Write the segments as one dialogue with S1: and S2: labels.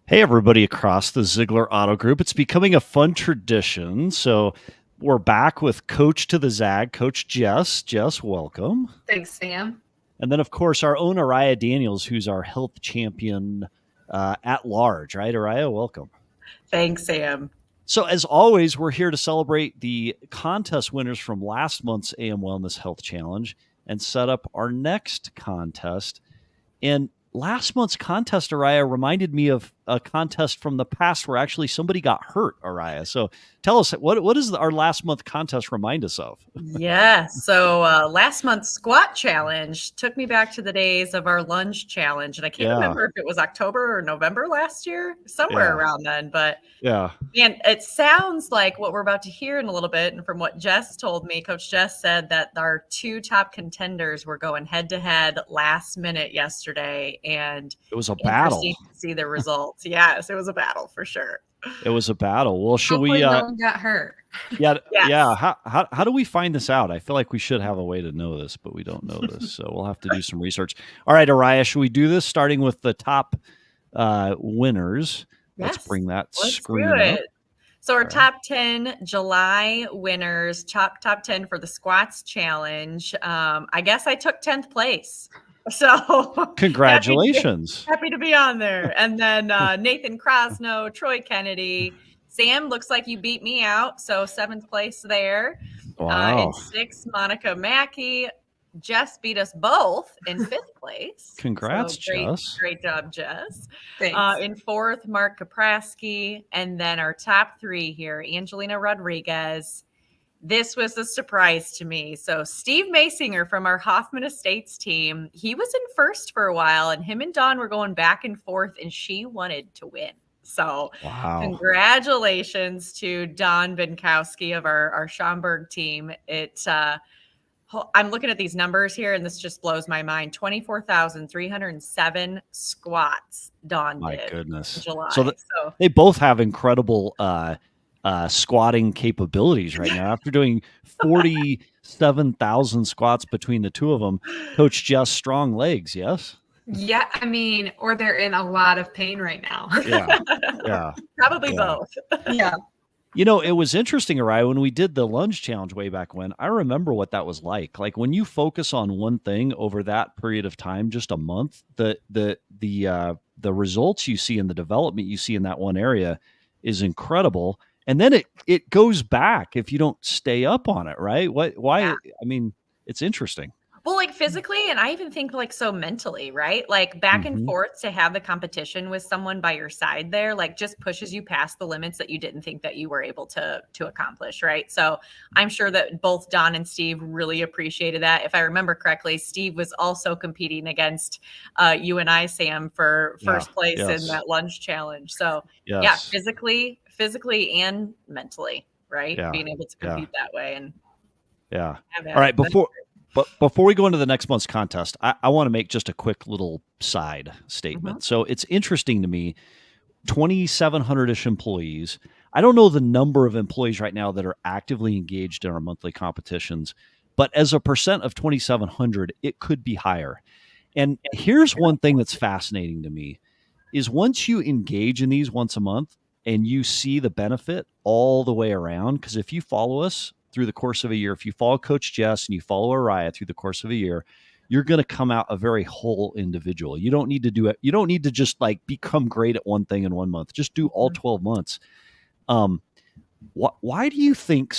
S1: Hey, everybody across the Ziegler Auto Group. It's becoming a fun tradition. So we're back with Coach to the Zag, Coach Jess. Jess, welcome.
S2: Thanks, Sam.
S1: And then, of course, our own Ariah Daniels, who's our health champion at large, right? Ariah, welcome.
S2: Thanks, Sam.
S1: So, as always, we're here to celebrate the contest winners from last month's AM Wellness Health Challenge and set up our next contest. And last month's contest, Ariah, reminded me of a contest from the past where actually somebody got hurt, Ariah. So tell us, what does our last month contest remind us of?
S2: Yeah. So last month's squat challenge took me back to the days of our lunge challenge. And I can't
S1: Yeah,
S2: remember if it was October or November last year, somewhere
S1: yeah,
S2: around then. But
S1: yeah.
S2: man, it sounds like what we're about to hear in a little bit. And from what Jess told me, Coach Jess said that our two top contenders were going head to head last minute yesterday. And
S1: It was a
S2: interesting
S1: battle.
S2: to see the results. Yes, it was a battle for sure.
S1: It was a battle. Well, should we?
S3: Hopefully no one got hurt.
S1: Yeah, yeah.
S2: Yes.
S1: How do we find this out? I feel like we should have a way to know this, but we don't know this, so we'll have to do some research. All right, Ariah, should we do this? Starting with the top winners. Let's
S2: Yes.
S1: bring that
S2: Let's
S1: screen
S2: do
S1: up.
S2: it. So our
S1: All right.
S2: top 10 July winners, top 10 for the squats challenge. I guess I took 10th place. So
S1: Congratulations.
S2: happy to be on there. And then Nathan Krosno, Troy Kennedy, Sam, looks like you beat me out. So 7th place there.
S1: Wow.
S2: In 6th, Monica Mackey. Jess beat us both in 5th place.
S1: Congrats,
S2: So
S1: Jess.
S2: great job, Jess.
S3: Thanks.
S2: In 4th, Mark Kapraski. And then our top 3 here, Angelina Rodriguez. This was a surprise to me. So Steve Masinger from our Hoffman Estates team, he was in 1st for a while, and him and Dawn were going back and forth, and she wanted to win. So
S1: Wow.
S2: congratulations to Dawn Binkowski of our Schaumburg team. I'm looking at these numbers here, and this just blows my mind. 24,307 squats Dawn
S1: My
S2: did in
S1: goodness.
S2: July.
S1: So
S2: So
S1: they both have incredible squatting capabilities right now. After doing 47,000 squats between the two of them, Coach Jess, strong legs, yes?
S3: Yeah, I mean, or they're in a lot of pain right now.
S1: Yeah. Yeah.
S2: probably
S1: Yeah.
S2: both.
S3: Yeah.
S1: You know, it was interesting, Ariah, when we did the lunge challenge way back when. I remember what that was like. Like when you focus on one thing over that period of time, just a month, the results you see and the development you see in that one area is incredible. And then it goes back if you don't stay up on it, right? Why?
S2: Yeah.
S1: I mean, it's interesting.
S2: Well, like physically, and I even think like so mentally, right? Like back and
S1: Mhm.
S2: forth to have the competition with someone by your side there, like just pushes you past the limits that you didn't think that you were able to accomplish, right? So I'm sure that both Don and Steve really appreciated that. If I remember correctly, Steve was also competing against you and I, Sam, for first place in
S1: Yes.
S2: that lunch challenge. So yeah,
S1: Yes.
S2: physically and mentally, right?
S1: Yeah.
S2: Being able to
S1: Yeah.
S2: compete that way and
S1: Yeah.
S2: have
S1: All right.
S2: that.
S1: Before we go into the next month's contest, I want to make just a quick little side statement. So it's interesting to me, 2,700-ish employees. I don't know the number of employees right now that are actively engaged in our monthly competitions, but as a percent of 2,700, it could be higher. And here's one thing that's fascinating to me is once you engage in these once a month and you see the benefit all the way around, because if you follow us through the course of a year, if you follow Coach Jess and you follow Ariah through the course of a year, you're going to come out a very whole individual. You don't need to do it. You don't need to just like become great at one thing in 1 month. Just do all 12 months. Why do you think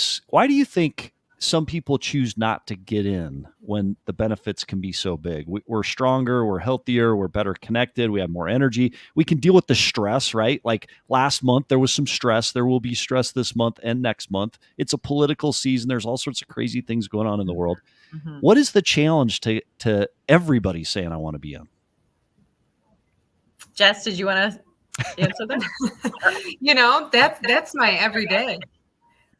S1: some people choose not to get in when the benefits can be so big? We're stronger, we're healthier, we're better connected, we have more energy. We can deal with the stress, right? Like last month, there was some stress. There will be stress this month and next month. It's a political season. There's all sorts of crazy things going on in the world.
S2: Mhm.
S1: What is the challenge to everybody saying, I want to be in?
S2: Jess, did you want to answer that?
S3: That's my everyday.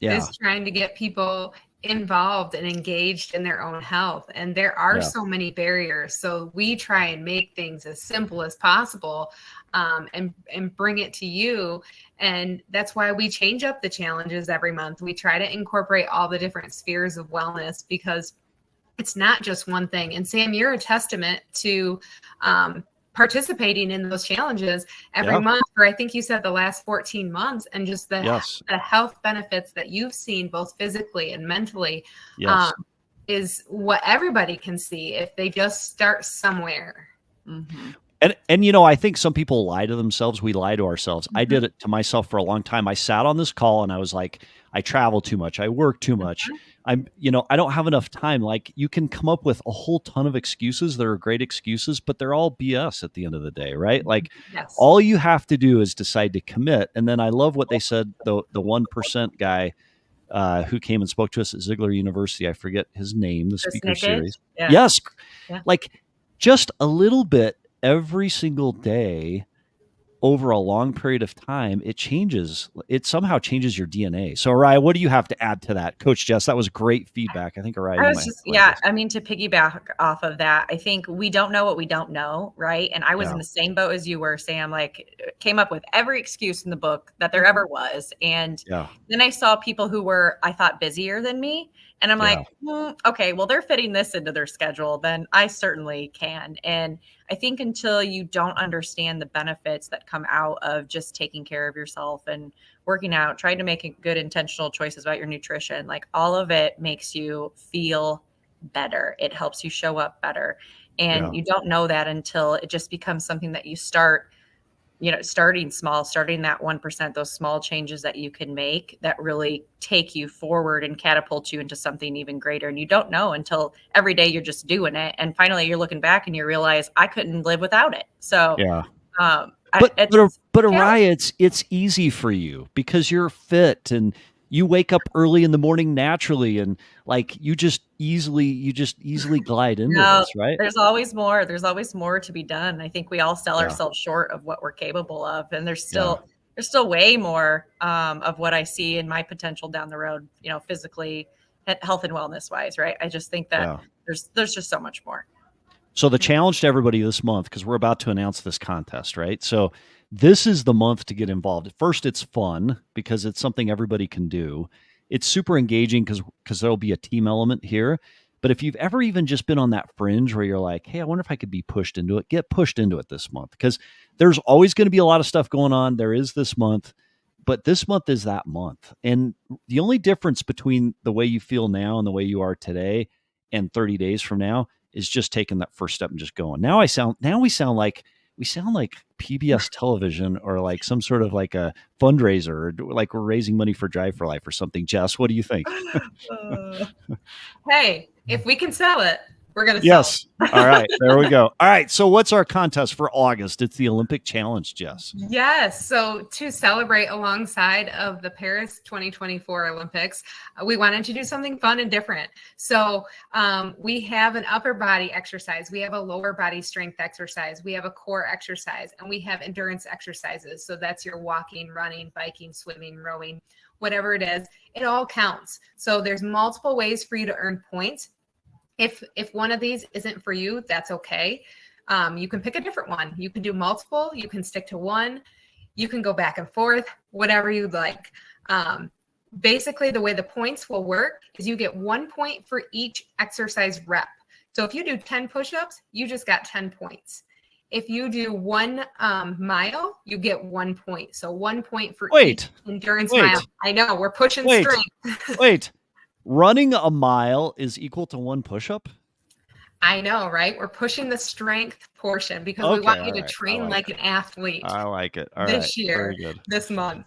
S1: Yeah.
S3: Is trying to get people involved and engaged in their own health. And there are
S1: Yeah.
S3: so many barriers. So we try and make things as simple as possible, and bring it to you. And that's why we change up the challenges every month. We try to incorporate all the different spheres of wellness because it's not just one thing. And Sam, you're a testament to participating in those challenges every month for, I think you said, the last 14 months, and just the health benefits that you've seen both physically and mentally is what everybody can see if they just start somewhere.
S1: Mm-hmm. And you know, I think some people lie to themselves. We lie to ourselves. Mm-hmm. I did it to myself for a long time. I sat on this call and I was like, I travel too much. I work too much. I don't have enough time. Like, you can come up with a whole ton of excuses. There are great excuses, but they're all BS at the end of the day, right? Like, all you have to do is decide to commit. And then I love what they said, the 1% guy who came and spoke to us at Ziegler University. I forget his name, the speaker series. Yeah. Yes. Yeah. Like, just a little bit every single day over a long period of time, it somehow changes your DNA. So, Ariah, what do you have to add to that? Coach Jess, that was great feedback. I think, Ariah,
S2: I mean, to piggyback off of that, I think we don't know what we don't know, right? And I was in the same boat as you were, Sam, like, came up with every excuse in the book that there ever was. And then I saw people who were, I thought, busier than me. And I'm like, okay, well, they're fitting this into their schedule, then I certainly can. And I think until you don't understand the benefits that come out of just taking care of yourself and working out, trying to make good intentional choices about your nutrition, like, all of it makes you feel better. It helps you show up better. And you don't know that until it just becomes something that you start, starting small, starting that 1%, those small changes that you can make that really take you forward and catapult you into something even greater. And you don't know until every day you're just doing it. And finally you're looking back and you realize, I couldn't live without it. So,
S1: but Ariah, it's easy for you because you're fit and you wake up early in the morning naturally, and like, you just easily glide into this, right?
S2: There's always more. There's always more to be done. I think we all sell ourselves short of what we're capable of, and there's still way more of what I see in my potential down the road, physically, health and wellness wise, right? I just think that there's just so much more.
S1: So the challenge to everybody this month, because we're about to announce this contest, right? So this is the month to get involved. First, it's fun because it's something everybody can do. It's super engaging because there'll be a team element here. But if you've ever even just been on that fringe where you're like, hey, I wonder if I could be pushed into it, get pushed into it this month, because there's always going to be a lot of stuff going on. There is this month, but this month is that month. And the only difference between the way you feel now and the way you are today and 30 days from now is just taking that first step and just going. Now we sound like PBS television, or like some sort of like a fundraiser, or like we're raising money for Drive for Life or something. Jess, what do you think?
S3: Hey, if we can sell it, we're going to sell it.
S1: All right. There we go. All right. So what's our contest for August? It's the Olympic Challenge, Jess.
S3: Yes. So to celebrate alongside of the Paris 2024 Olympics, we wanted to do something fun and different. So we have an upper body exercise. We have a lower body strength exercise. We have a core exercise, and we have endurance exercises. So that's your walking, running, biking, swimming, rowing, whatever it is. It all counts. So there's multiple ways for you to earn points. If one of these isn't for you, that's okay. You can pick a different one. You can do multiple. You can stick to one. You can go back and forth, whatever you'd like. Basically, the way the points will work is you get 1 point for each exercise rep. So if you do 10 push-ups, you just got 10 points. If you do 1 mile, you get 1 point. So 1 point for each endurance mile. I know, we're pushing strength.
S1: Running a mile is equal to 1 push-up?
S3: I know, right? We're pushing the strength portion because we want you to train like an athlete.
S1: I like it.
S3: This year, this month.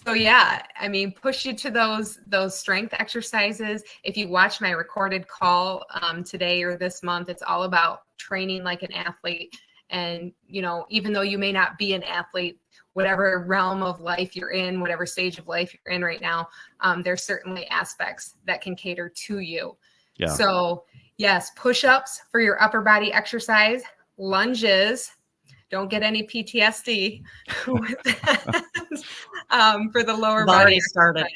S3: So yeah, I mean, push you to those strength exercises. If you watch my recorded call today or this month, it's all about training like an athlete. And, even though you may not be an athlete, whatever realm of life you're in, whatever stage of life you're in right now, there's certainly aspects that can cater to you. Yeah. So yes, push-ups for your upper body exercise, lunges, don't get any PTSD with that, for the lower body started.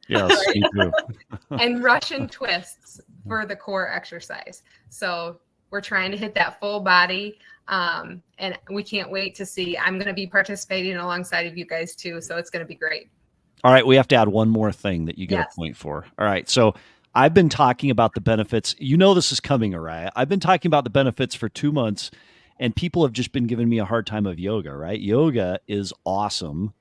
S1: Yes, me too.
S3: And Russian twists for the core exercise. So we're trying to hit that full body. And we can't wait to see. I'm going to be participating alongside of you guys too. So it's going to be great.
S1: All right. We have to add one more thing that you get a point for. All right. So I've been talking about the benefits. This is coming, Ariah. I've been talking about the benefits for 2 months, And people have just been giving me a hard time of yoga, right? Yoga is awesome.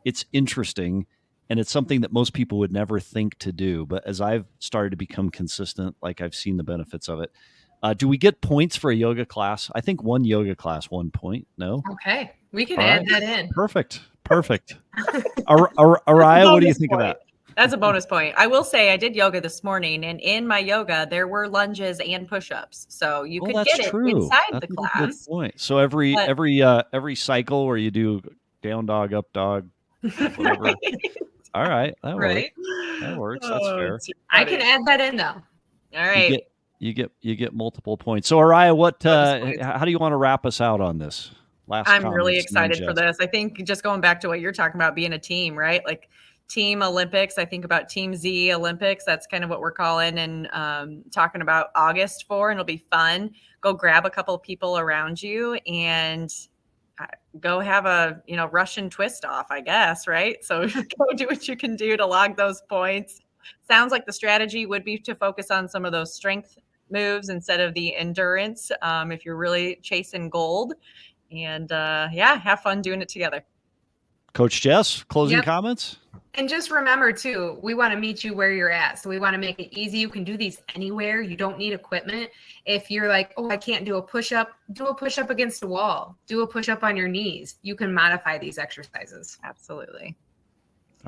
S1: It's interesting. And it's something that most people would never think to do. But as I've started to become consistent, like I've seen the benefits of it. Do we get points for a yoga class? I think one yoga class, 1 point. No?
S3: Okay. We can
S1: All
S3: add
S1: right.
S3: that in.
S1: Perfect. Ariah, what do you think of that?
S2: That's a bonus point. I will say I did yoga this morning, and in my yoga there were lunges and push-ups, so you could
S1: That's
S2: get
S1: true.
S2: it inside
S1: That's
S2: the
S1: a good
S2: class.
S1: point. So every cycle where you do down dog, up dog, whatever.
S2: Right.
S1: All right, that works.
S3: Right?
S1: That works. That's fair.
S2: it's too
S3: I
S2: funny.
S3: can add that in though.
S2: All right.
S1: You get multiple points. So Ariah, what?
S2: Bonus points.
S1: How do you want to wrap us out on this? Last
S2: I'm really
S1: comments, and then
S2: excited for
S1: Jess.
S2: this. I think just going back to what you're talking about, being a team, right? Like Team Olympics. I think about Team Z Olympics. That's kind of what we're calling and talking about August for, and it'll be fun. Go grab a couple of people around you and go have a Russian twist off, I guess, right? So go do what you can do to log those points. Sounds like the strategy would be to focus on some of those strength moves instead of the endurance if you're really chasing gold. And have fun doing it together.
S1: Coach Jess, closing
S3: Yep.
S1: comments?
S3: And just remember too, we want to meet you where you're at. So we want to make it easy. You can do these anywhere. You don't need equipment. If you're like, oh, I can't do a push-up, do a push-up against a wall. Do a push-up on your knees. You can modify these exercises.
S2: Absolutely.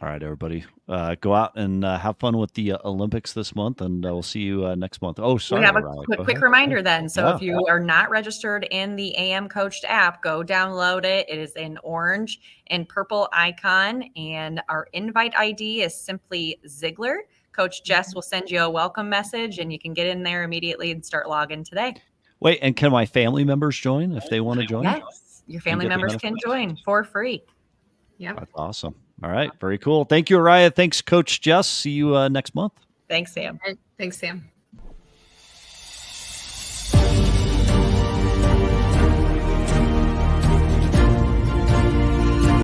S1: All right, everybody. Go out and have fun with the Olympics this month, and we'll see you next month. Oh, sorry.
S2: We have a
S1: Ariah.
S2: quick,
S1: Go
S2: quick
S1: ahead.
S2: reminder then. So
S1: Yeah.
S2: if you are not registered in the AM Coached app, go download it. It is an orange and purple icon, and our invite ID is simply Ziegler. Coach Jess will send you a welcome message, and you can get in there immediately and start logging today.
S1: Wait, and can my family members join if they want to join?
S2: Yes, your family
S1: get the
S2: members can
S1: benefits?
S2: join for free.
S3: Yep.
S1: That's awesome. All right, very cool. Thank you, Ariah. Thanks, Coach Jess. See you next month.
S2: Thanks, Sam.
S3: Thanks, Sam.